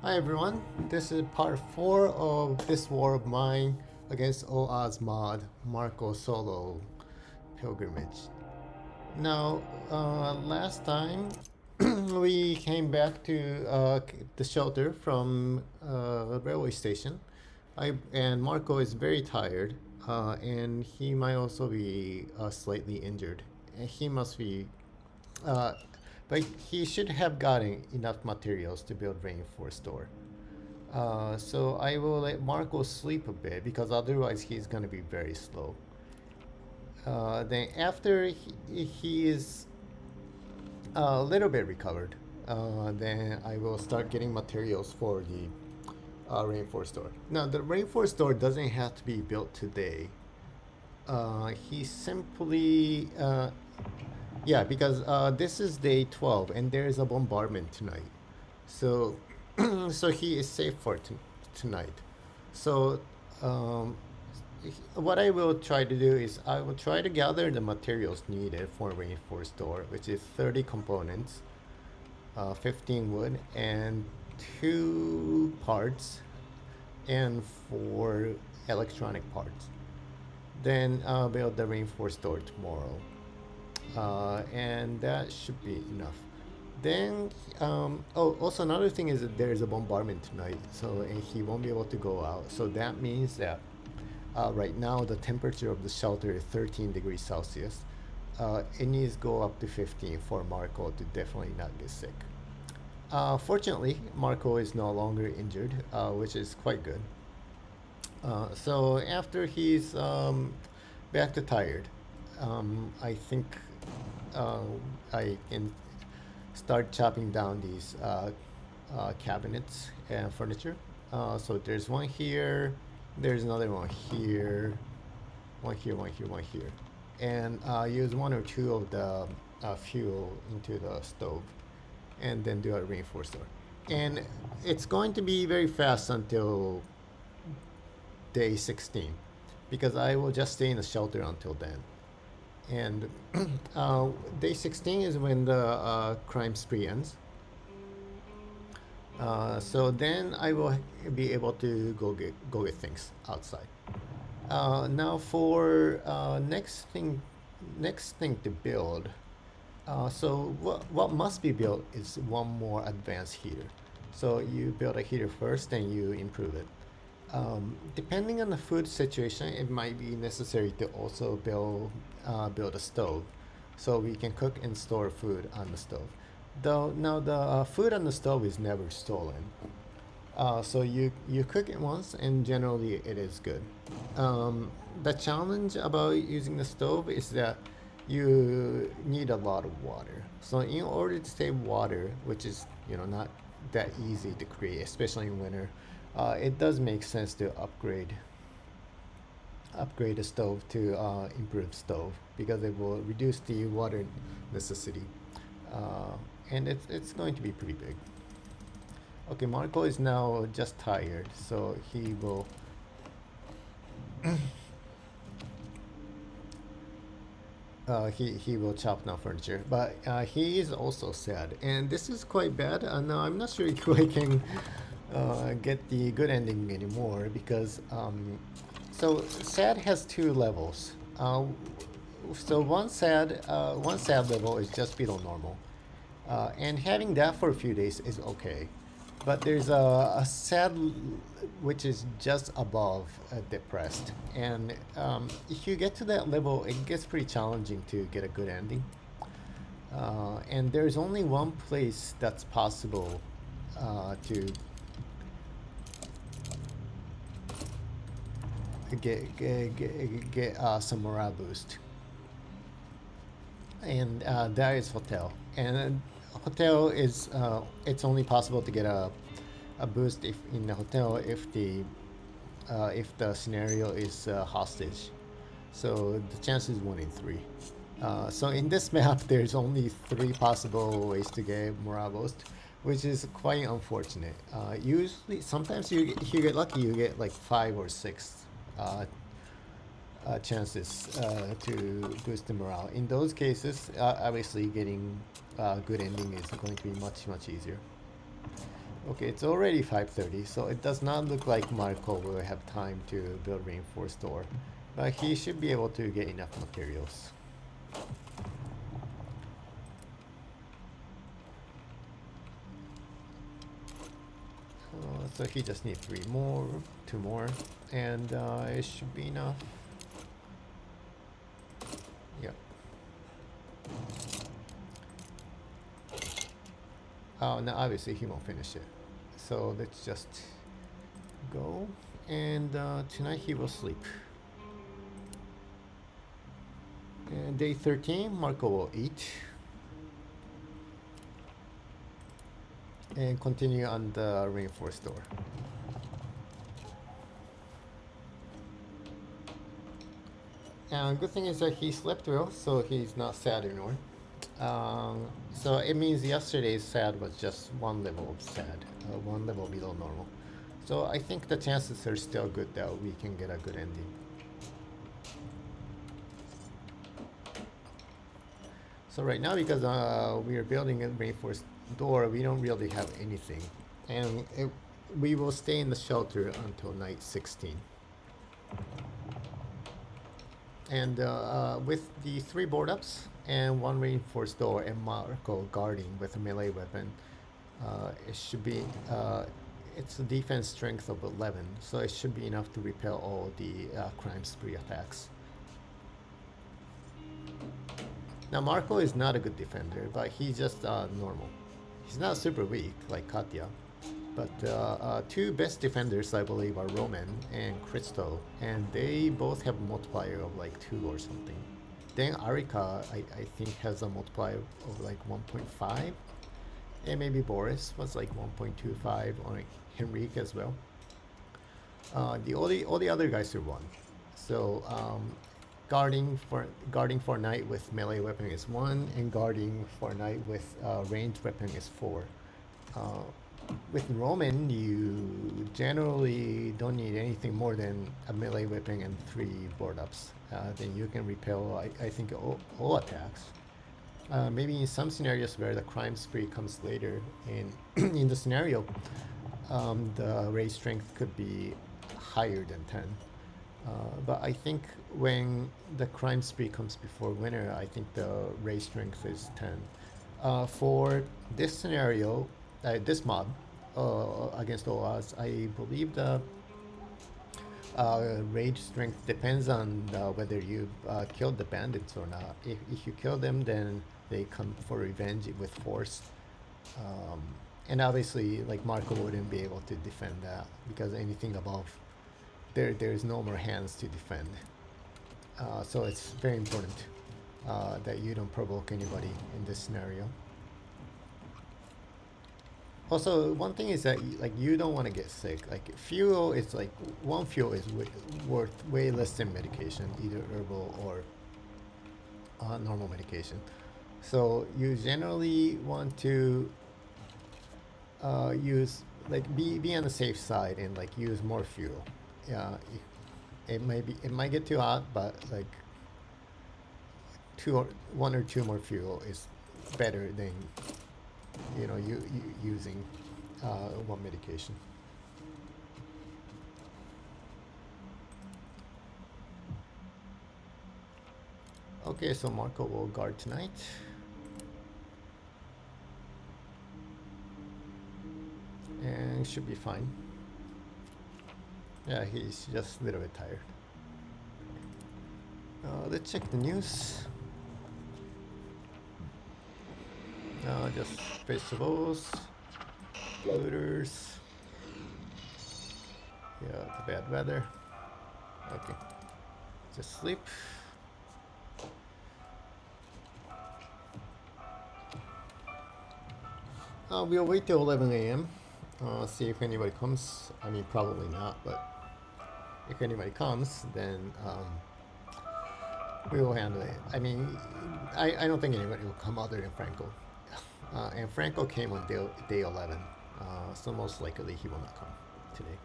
Hi everyone, this is part 4 of this war of mine against all odds mod Marko solo pilgrimage. Now, last time we came back to the shelter from the railway station. And Marko is very tired, and he might also be slightly injured. And he must be uh, but he should have gotten enough materials to build reinforced door. So I will let Marco sleep a bit because otherwise he's gonna be very slow. Then after he is a little bit recovered, then I will start getting materials for the reinforced door. Now the reinforced door doesn't have to be built today. He simply yeah, because this is day 12 and there is a bombardment tonight. So so he is safe for tonight. So um, what I will try to do is I will try to gather the materials needed for a reinforced door, which is 30 components, 15 wood, and 2 parts, and 4 electronic parts. Then I'll build the reinforced door tomorrow. And that should be enough. Then, also another thing is that there is a bombardment tonight, so and he won't be able to go out. So that means that right now the temperature of the shelter is 13 degrees Celsius. It needs to go up to 15 for Marco to definitely not get sick. Fortunately, Marco is no longer injured, which is quite good. So after he's back to tired, I think uh, I can start chopping down these cabinets and furniture. So there's one here, there's another one here, one here, one here, one here. And use 1 or 2 of the fuel into the stove and then do a reinforcer. And it's going to be very fast until day 16 because I will just stay in the shelter until then. And day 16 is when the crime spree ends. So then I will be able to go get things outside. Now for next thing to build. So what must be built is one more advanced heater. So you build a heater first, then you improve it. Depending on the food situation, it might be necessary to also build a stove, so we can cook and store food on the stove. Though now the food on the stove is never stolen, so you cook it once, and generally it is good. The challenge about using the stove is that you need a lot of water. So in order to save water, which is not that easy to create, especially in winter, it does make sense to upgrade the stove to improved stove because it will reduce the water necessity, and it's going to be pretty big. Okay, Marco is now just tired, so he will he will chop down furniture, but he is also sad, and this is quite bad. Now I'm not sure if I can get the good ending anymore because so sad has 2 levels. So one sad level is just below normal, and having that for a few days is okay. But there's a sad which is just above depressed, and if you get to that level, it gets pretty challenging to get a good ending. And there's only one place that's possible to get some morale boost, and that is hotel. And hotel is it's only possible to get a boost if in the hotel if the scenario is hostage. So the chance is 1 in 3. So in this map, there's only 3 possible ways to get morale boost, which is quite unfortunate. Usually, sometimes if you get lucky, you get like 5 or 6 chances to boost the morale. In those cases, obviously getting a good ending is going to be much easier. Okay, it's already 5:30, so it does not look like Marko will have time to build reinforced door, but he should be able to get enough materials. So he just needs 3 more, 2 more, and it should be enough. Yep. Oh, now obviously he won't finish it. So let's just go, and tonight he will sleep. And day 13, Marko will eat and continue on the reinforced door. And good thing is that he slept well, so he's not sad anymore. So it means yesterday's sad was just 1 level of sad, 1 level below normal. So I think the chances are still good that we can get a good ending. So right now, because we are building a reinforced door, we don't really have anything. And we will stay in the shelter until night 16. And with the 3 board ups and 1 reinforced door and Marko guarding with a melee weapon, it should be, it's a defense strength of 11, so it should be enough to repel all the crime spree attacks. Now Marko is not a good defender, but he's just normal. He's not super weak like Katya. But 2 best defenders, I believe, are Roman and Crystal, and they both have a multiplier of like 2 or something. Then Arika, I think, has a multiplier of like 1.5, and maybe Boris was like 1.25, or Henrique as well. All the other guys are 1. So guarding for knight with melee weapon is 1, and guarding for knight with ranged weapon is 4. With Roman, you generally don't need anything more than a melee weapon and 3 board ups. Then you can repel, I think, all attacks. Maybe in some scenarios where the crime spree comes later, in the scenario, the raise strength could be higher than 10. But I think when the crime spree comes before winter, I think the raise strength is 10. For this scenario, this mob against all odds, I believe the rage strength depends on whether you killed the bandits or not. If you kill them, then they come for revenge with force. And obviously, like, Marko wouldn't be able to defend that, because anything above, there's no more hands to defend. So it's very important that you don't provoke anybody in this scenario. Also, one thing is that you don't want to get sick. Like, fuel is like 1 fuel is worth way less than medication, either herbal or normal medication. So you generally want to use, like, be on the safe side and like use more fuel. Yeah, it might get too hot, but like 1 or 2 more fuel is better than you using 1 medication. Okay, so Marko will guard tonight. And should be fine. Yeah, he's just a little bit tired. Let's check the news. Just vegetables, looters. Yeah, the bad weather. Okay, just sleep. We'll wait till 11 a.m. See if anybody comes. I mean, probably not, but if anybody comes, then we will handle it. I mean, I don't think anybody will come other than Franco. And Franco came on day 11, so most likely he will not come today.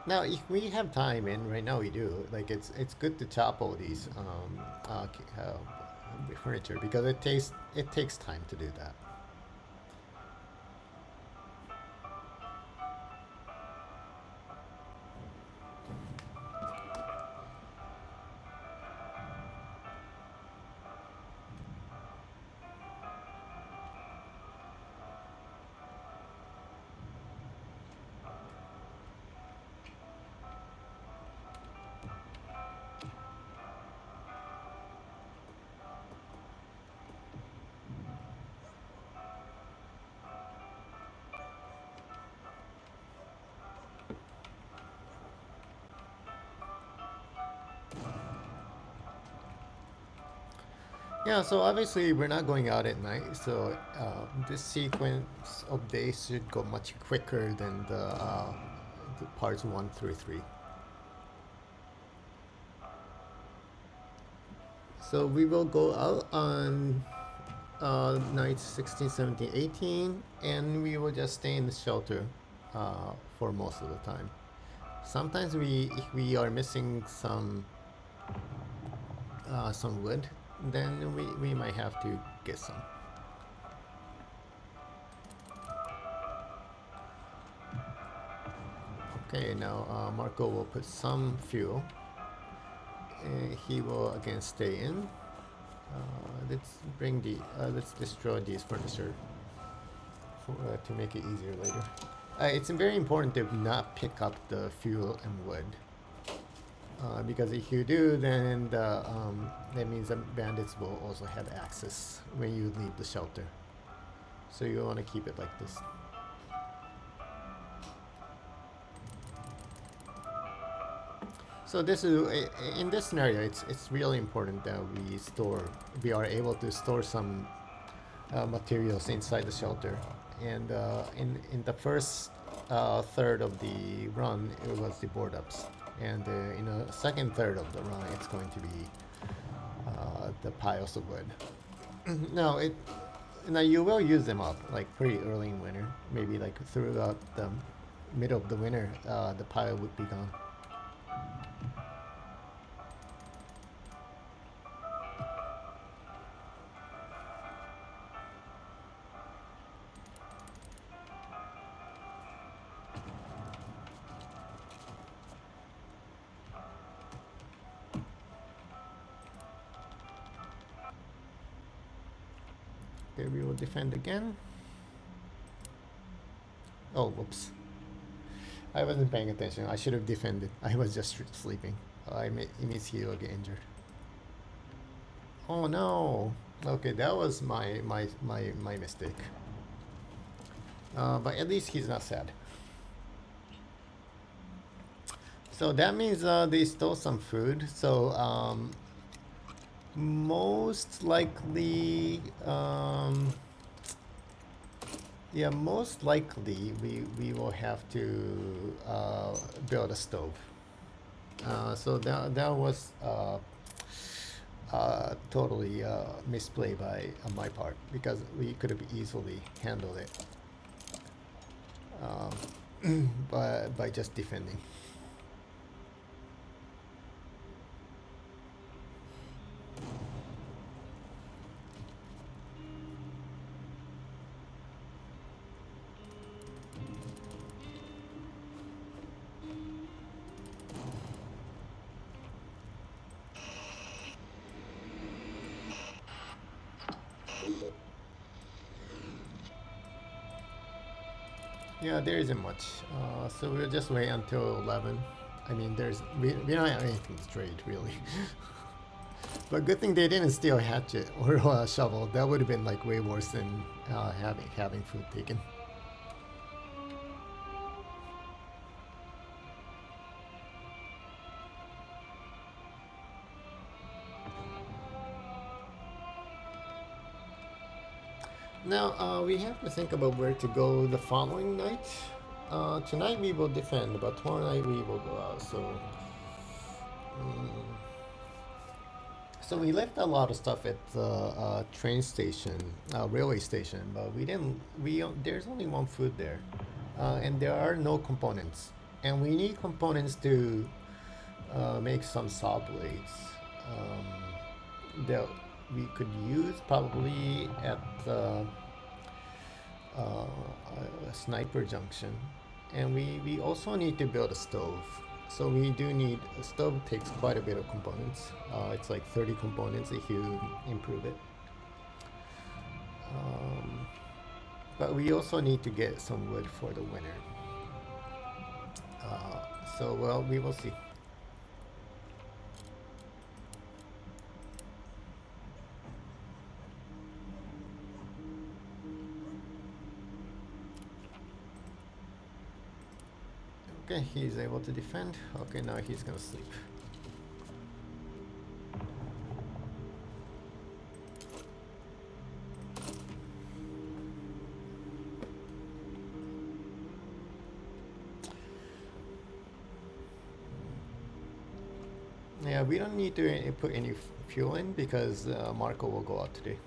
Now, if we have time, and right now we do, like it's good to chop all these furniture because it takes time to do that. Yeah, so obviously we're not going out at night, so this sequence of days should go much quicker than the parts 1 through 3. So we will go out on nights 16, 17, 18, and we will just stay in the shelter for most of the time. Sometimes if we are missing some wood, then we might have to get some. Okay, now Marco will put some fuel. He will again stay in. Let's destroy these furniture to make it easier later. It's very important to not pick up the fuel and wood. Because if you do, then that means the bandits will also have access when you leave the shelter. So you want to keep it like this. So this is in this scenario, it's really important that we are able to store some materials inside the shelter. And in the first third of the run, it was the board ups, and in the second third of the run, it's going to be the piles of wood. now it now you will use them up like pretty early in winter, maybe like throughout the middle of the winter, the pile would be gone. Okay, we will defend again. Oh, whoops. I wasn't paying attention. I should have defended. I was just sleeping. It means he will get injured. Oh no. Okay, that was my mistake. But at least he's not sad. So that means they stole some food. So most likely, yeah, most likely we will have to build a stove. So that was totally misplay by my part because we could have easily handled it by just defending. Yeah, there isn't much. So we'll just wait until 11. I mean, we don't have anything to trade really. But good thing they didn't steal a hatchet or a shovel. That would have been like way worse than having food taken. Now we have to think about where to go the following night. Tonight we will defend, but tomorrow night we will go out. So we left a lot of stuff at the train station, railway station, but we didn't. There's only one food there, and there are no components. And we need components to make some saw blades that we could use probably at the sniper junction. And we also need to build a stove. So we do need a stove. Takes quite a bit of components. It's like 30 components if you improve it. Um, but we also need to get some wood for the winter. So well, we will see. Okay, he's able to defend. Okay, now he's gonna sleep. Yeah, we don't need to put any fuel in because Marko will go out today.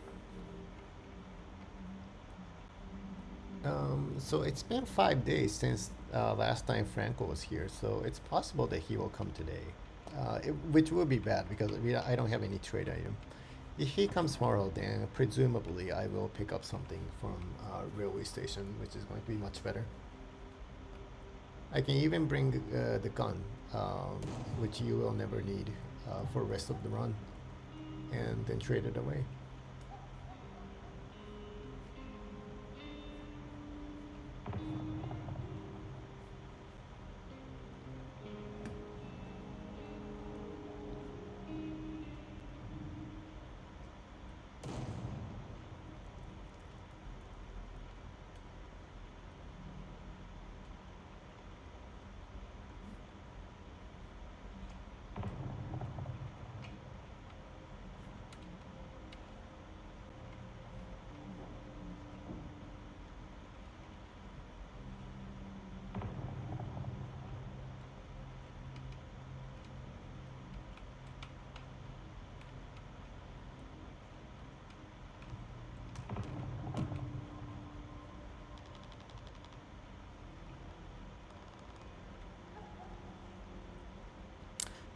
So it's been 5 days since last time Franco was here, so it's possible that he will come today, which would be bad because I don't have any trade item. If he comes tomorrow, then presumably I will pick up something from railway station, which is going to be much better. I can even bring the gun, which you will never need for the rest of the run, and then trade it away.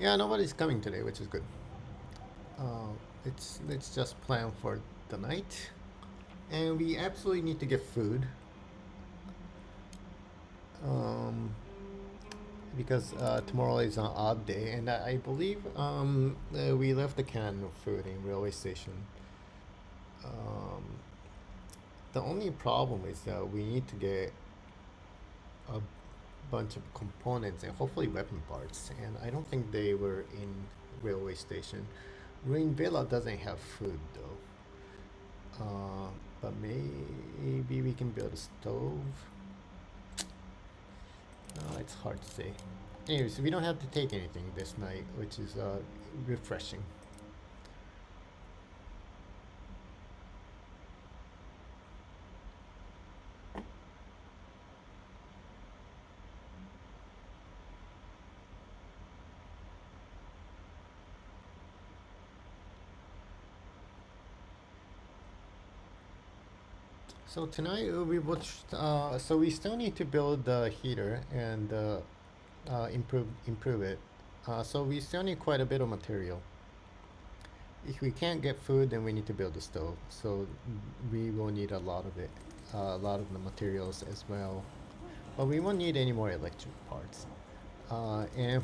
Yeah, nobody's coming today, which is good. Let's just plan for the night, and we absolutely need to get food. Um, because tomorrow is an odd day, and I believe we left a can of food in railway station. Um, the only problem is that we need to get a bunch of components and hopefully weapon parts, and I don't think they were in railway station. Ruin Villa doesn't have food though, but maybe we can build a stove. No, it's hard to say. Anyways, we don't have to take anything this night, which is refreshing. So tonight we watched. So we still need to build the heater and improve it. So we still need quite a bit of material. If we can't get food, then we need to build a stove. So we will need a lot of it, a lot of the materials as well. But we won't need any more electric parts. And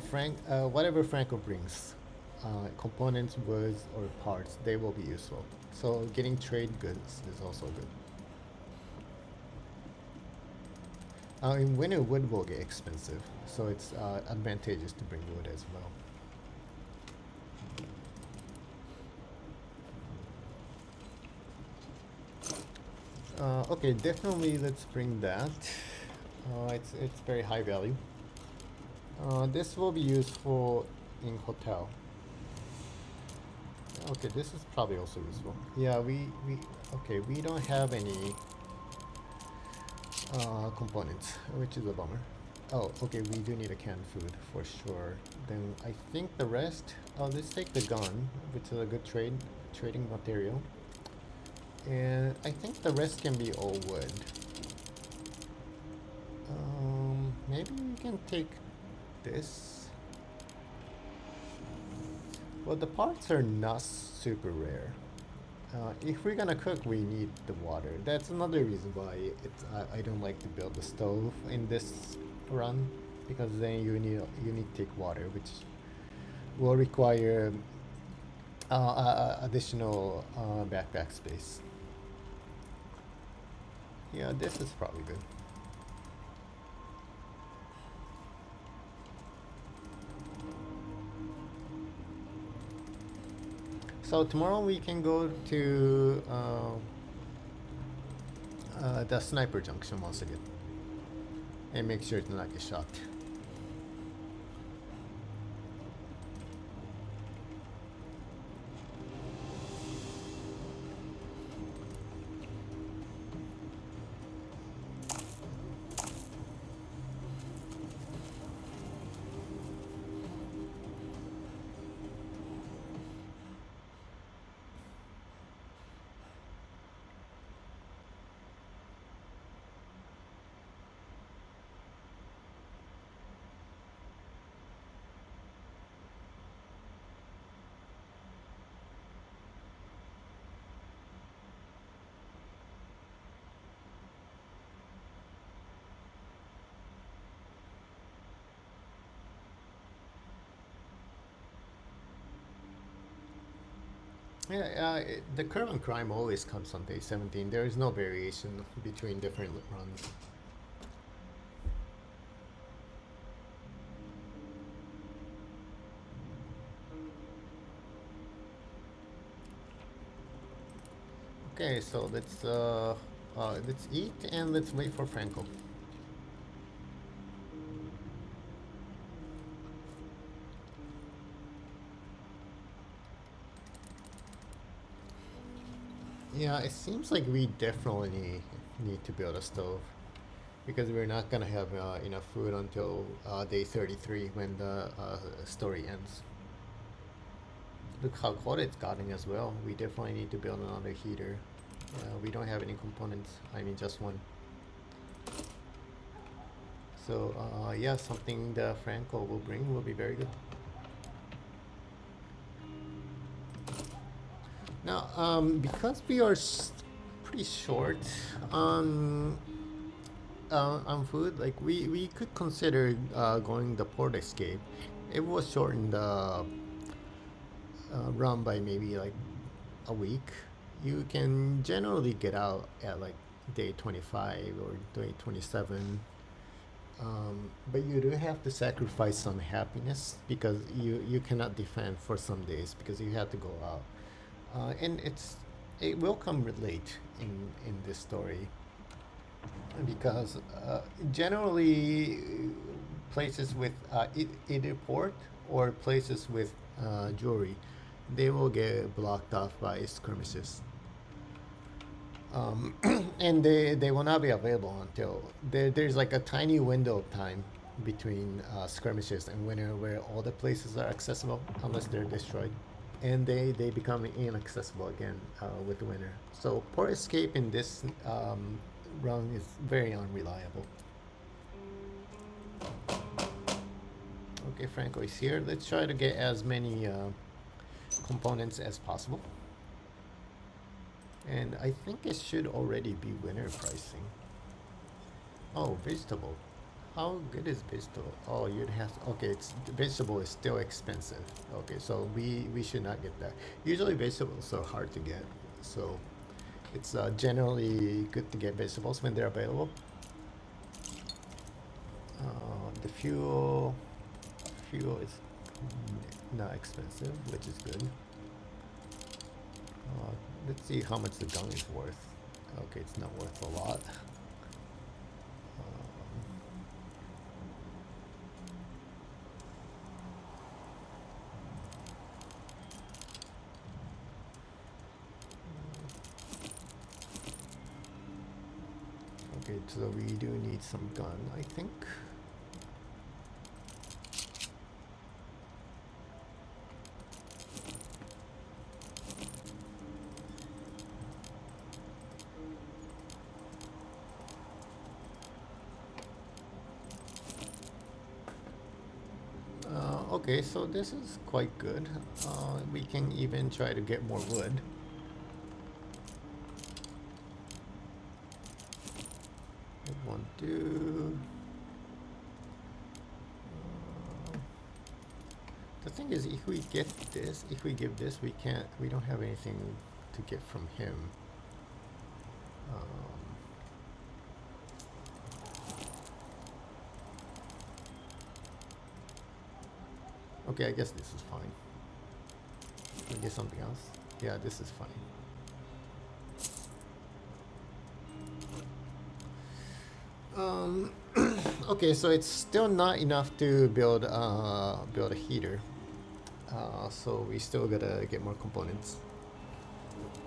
whatever Franco brings, components, woods, or parts, they will be useful. So getting trade goods is also good. In winter, wood will get expensive, so it's advantageous to bring wood as well. Okay, definitely let's bring that. It's very high value. This will be useful in hotel. Okay, this is probably also useful. Yeah, we don't have any components, which is a bummer. Oh, okay, we do need a canned food for sure. Then I think the rest. Oh, let's take the gun, which is a good trading material. And I think the rest can be all wood. Maybe we can take this. Well, the parts are not super rare. If we're gonna cook, we need the water. That's another reason why I don't like to build a stove in this run, because then you need to take water, which will require additional backpack space. Yeah, this is probably good. So tomorrow we can go to the sniper junction once again and make sure to not get shot. Yeah, the curve on crime always comes on day 17. There is no variation between different runs. Okay, so let's eat and let's wait for Franco. Yeah, it seems like we definitely need to build a stove, because we're not gonna have enough food until day 33 when the story ends. Look how cold it's gotten as well. We definitely need to build another heater. We don't have any components. I mean, just one. So yeah, something the Franco will bring will be very good. Now, because we are pretty short on food, like we could consider going the port escape. It will shorten the run by maybe like a week. You can generally get out at like day 25 or day 27. But you do have to sacrifice some happiness, because you cannot defend for some days because you have to go out. And it will come late in this story, because generally places with either port or places with jewelry, they will get blocked off by skirmishes. And they will not be available until there's like a tiny window of time between skirmishes and winter where all the places are accessible unless they're destroyed, and they become inaccessible again with winter. So port escape in this run is very unreliable. Okay, Franco is here. Let's try to get as many components as possible. And I think it should already be winter pricing. Oh, vegetable. How good is vegetable? Oh, you'd have to, okay, it's vegetable is still expensive. Okay, so we should not get that. Usually vegetables are hard to get, so it's generally good to get vegetables when they're available. The fuel is not expensive, which is good. Let's see how much the gun is worth. Okay, it's not worth a lot. Okay, so we do need some gun, I think. Okay, so this is quite good. We can even try to get more wood. It won't do. The thing is, if we get this, if we give this, we don't have anything to get from him. Okay, I guess this is fine. Can we get something else? Yeah, this is fine. Okay, so it's still not enough to build build a heater. So we still gotta get more components.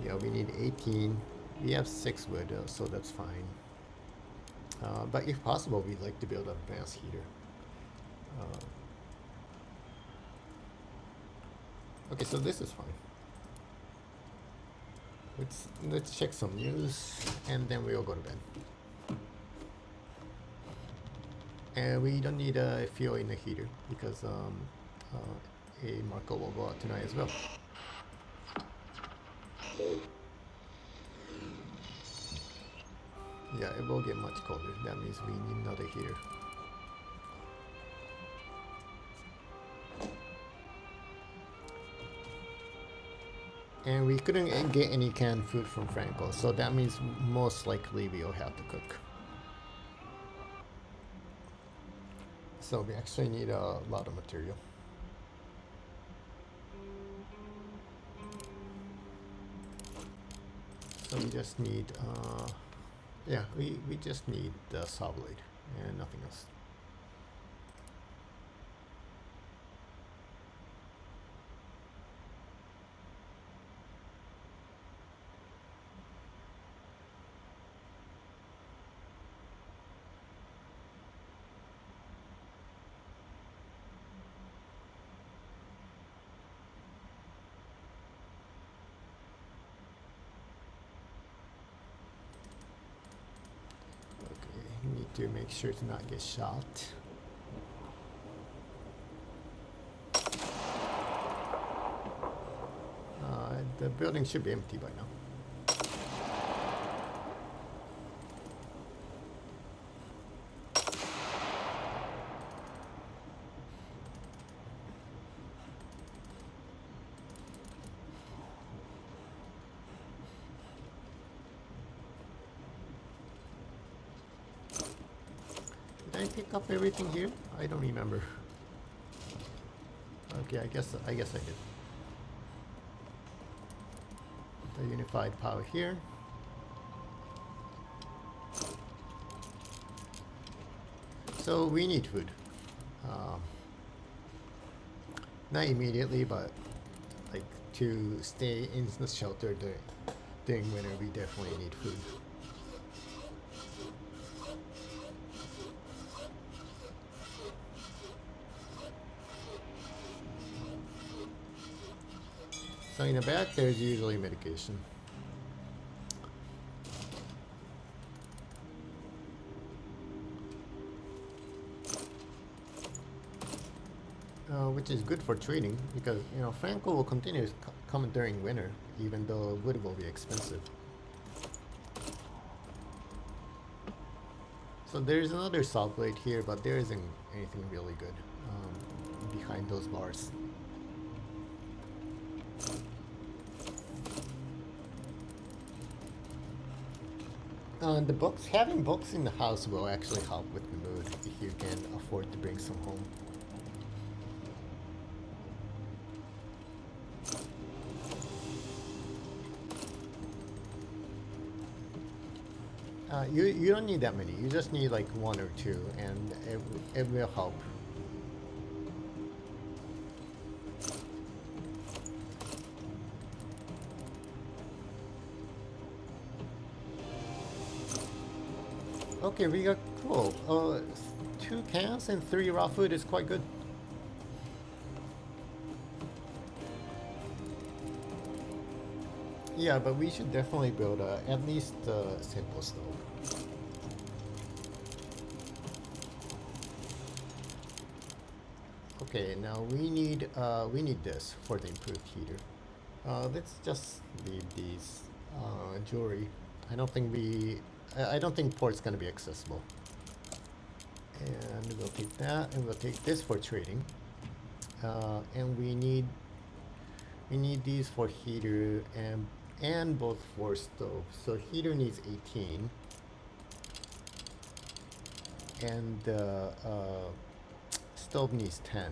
Yeah, we need 18. We have 6 wood, so that's fine. But if possible, we'd like to build an advanced heater. Okay, so this is fine. Let's check some news, and then we'll go to bed. And we don't need a fuel in the heater because Marko will go out tonight as well. Yeah, it will get much colder. That means we need another heater. And we couldn't get any canned food from Franco, so that means most likely we'll have to cook. So we actually need a lot of material. So we just need, yeah, we just need the saw blade and nothing else. Need to make sure to not get shot. The building should be empty by now. Did I pick up everything here? I don't remember. Okay, I guess I did. The unified power here. So we need food. Not immediately, but like to stay in the shelter during winter, we definitely need food. So in the back, there's usually medication. Which is good for trading because, you know, Franco will continue to come during winter, even though wood will be expensive. So there's another saw blade here, but there isn't anything really good behind those bars. The books, having books in the house will actually help with the mood if you can afford to bring some home. You don't need that many. You just need like 1 or 2, and it will help. Okay, we got cool. 2 cans and 3 raw food is quite good. Yeah, but we should definitely build at least a simple stove. Okay, now we need this for the improved heater. Let's just leave these jewelry. I don't think I don't think port's gonna be accessible. And we'll take that, and we'll take this for trading. And we need these for heater and both for stove. So heater needs 18, and stove needs 10.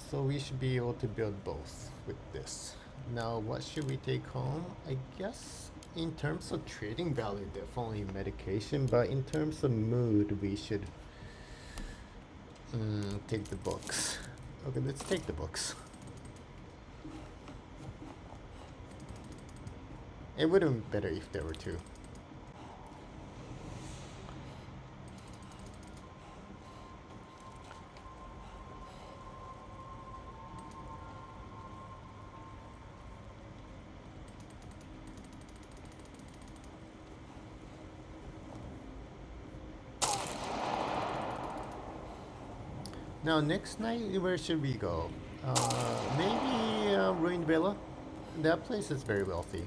So we should be able to build both with this. Now, what should we take home? I guess in terms of trading value, definitely medication, but in terms of mood, we should take the books. Okay, let's take the books. It would have been better if there were two. Now, next night, where should we go? Maybe Ruined Villa? That place is very wealthy.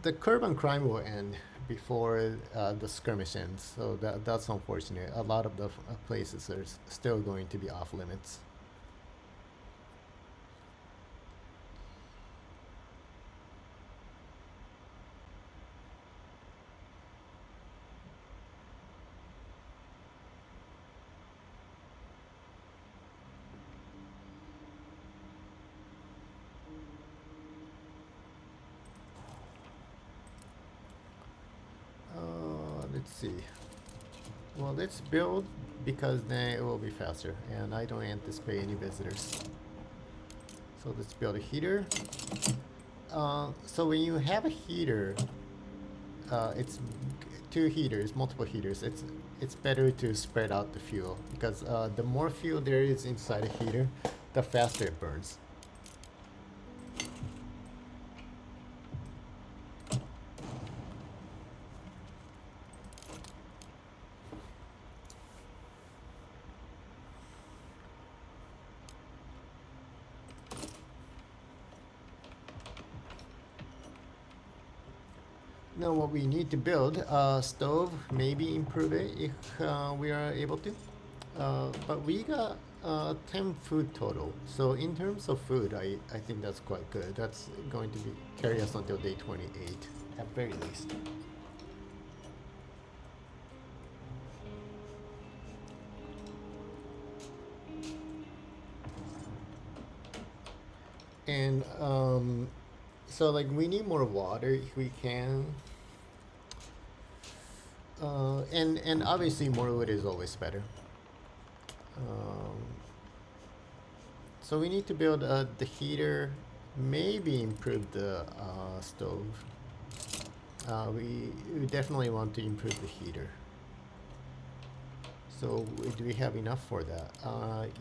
The curb on crime will end before the skirmish ends, so that's unfortunate. A lot of the places are still going to be off limits. Let's see. Well, let's build because then it will be faster, and I don't anticipate any visitors. So let's build a heater. So when you have a heater, it's two heaters, multiple heaters. It's better to spread out the fuel because the more fuel there is inside a heater, the faster it burns. Now what we need to build, stove, maybe improve it if we are able to. But we got 10 food total. So in terms of food, I think that's quite good. That's going to be carry us until day 28 at very least. And so like we need more water if we can. And obviously more wood is always better. So we need to build the heater, maybe improve the stove. We definitely want to improve the heater. So do we have enough for that?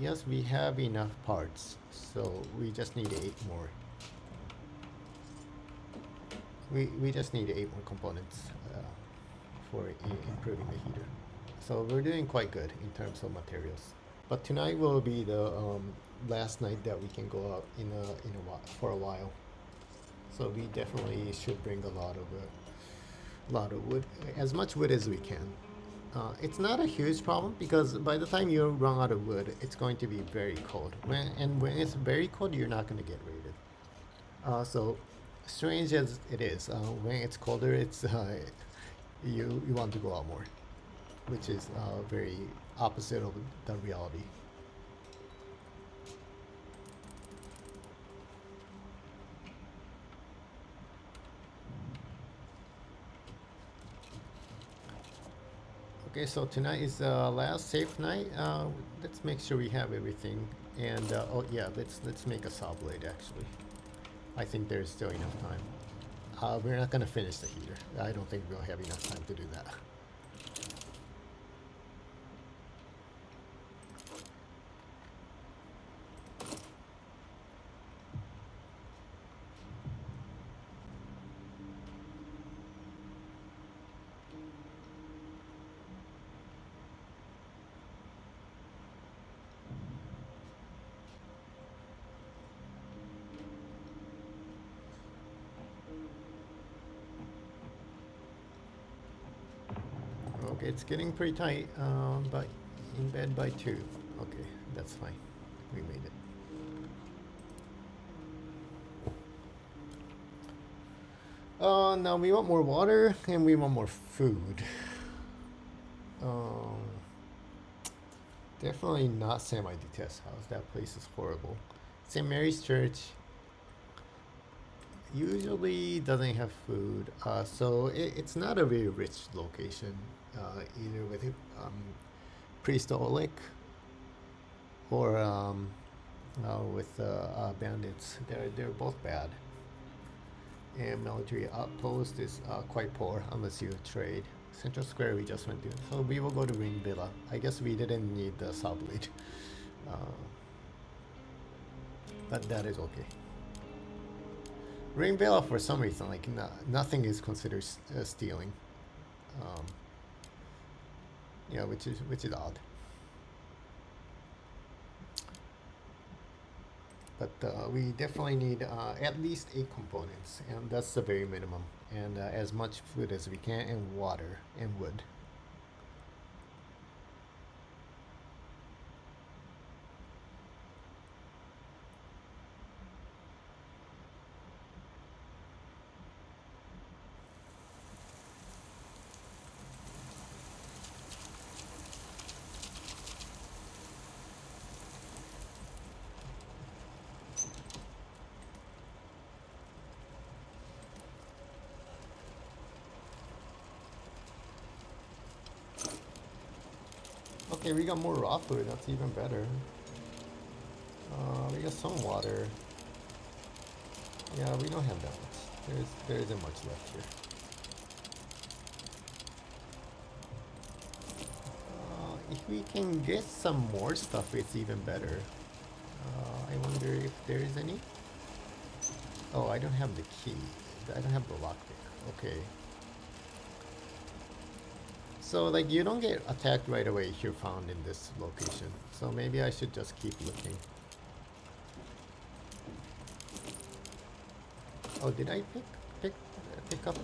Yes, we have enough parts. So we just need 8 more. We just need 8 more components for improving the heater. So we're doing quite good in terms of materials. But tonight will be the last night that we can go out for a while. So we definitely should bring a lot of wood, as much wood as we can. It's not a huge problem because by the time you run out of wood, it's going to be very cold. When it's very cold, you're not going to get raided. So strange as it is, when it's colder, it's you want to go out more, which is very opposite of the reality. Okay, so tonight is the last safe night. Let's make sure we have everything. And oh yeah, let's make a saw blade actually. I think there's still enough time. We're not gonna finish the heater. I don't think we'll have enough time to do that. Okay, it's getting pretty tight, but in bed by 2. Okay, that's fine. We made it. Now we want more water and we want more food. Um, Definitely not semi-detached house. That place is horrible. St. Mary's Church usually doesn't have food, so it's not a very rich location, either with pre-Stolic or with bandits. They're both bad. And military outpost is quite poor unless you trade. Central Square we just went to, so we will go to Ring Villa. I guess we didn't need the saw blade, but that is okay. Ring Villa for some reason like nothing is considered stealing, yeah, which is odd. But we definitely need at least 8 components, and that's the very minimum. And as much food as we can, and water, and wood. Okay, we got more raw food, that's even better. We got some water. Yeah, we don't have that much. There isn't much left here. If we can get some more stuff, it's even better. I wonder if there is any. Oh, I don't have the key. I don't have the lockpick. Okay. So like you don't get attacked right away if you're found in this location. So maybe I should just keep looking. Oh, did I pick up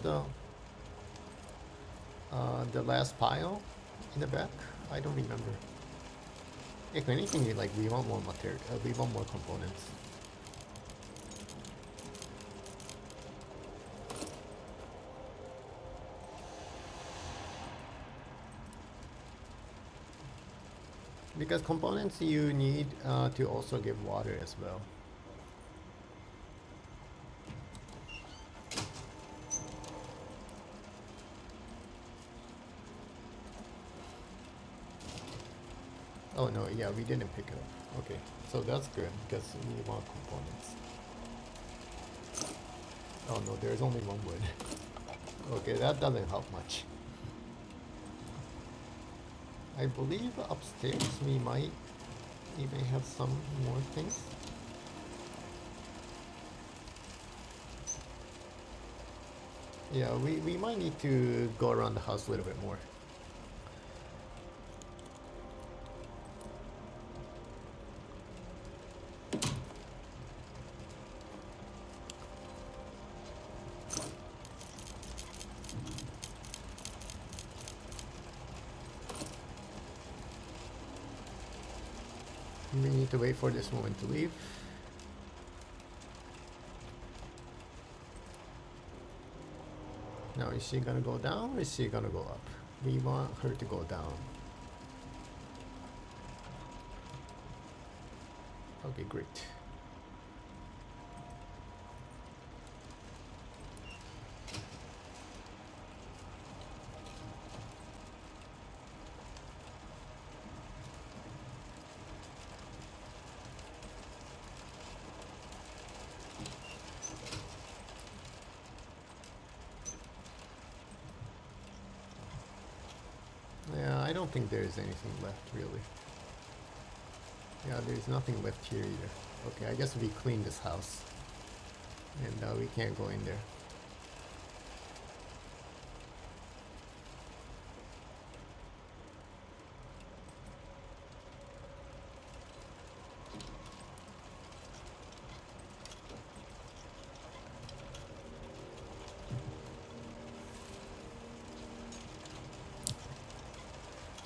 the last pile in the back? I don't remember. If anything, we want more material. We want more components. Because components you need to also give water as well. Oh no, yeah, we didn't pick it up. Okay, so that's good because we want components. Oh no, there's only 1 wood. Okay, that doesn't help much. I believe upstairs we might even have some more things. Yeah, we might need to go around the house a little bit more. We need to wait for this woman to leave. Now, is she gonna go down or is she gonna go up? We want her to go down. Okay, great. Yeah, I don't think there's anything left, really. Yeah, there's nothing left here either. Okay, I guess we cleaned this house. And we can't go in there.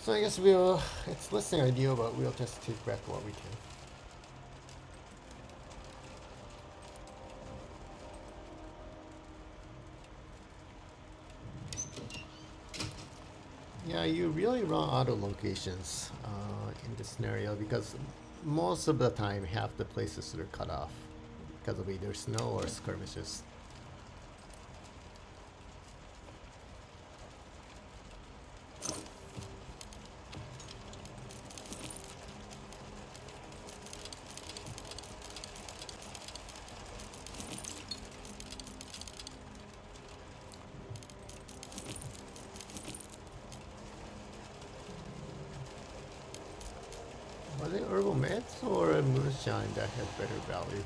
So I guess it's less than ideal, but we'll just take back what we can. Yeah, you really run out of locations in this scenario because most of the time half the places are cut off because of either snow or skirmishes. Was it herbal meds or moonshine that had better value?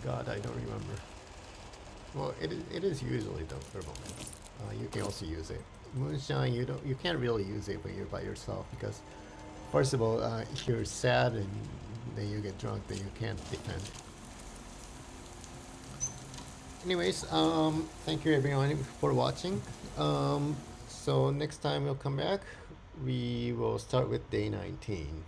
God, I don't remember. Well, it is usually the herbal meds. You can also use it. Moonshine, you can't really use it when you're by yourself because first of all, you're sad and then you get drunk, then you can't defend. Anyways, thank you everyone for watching. So next time we'll come back, we will start with day 19.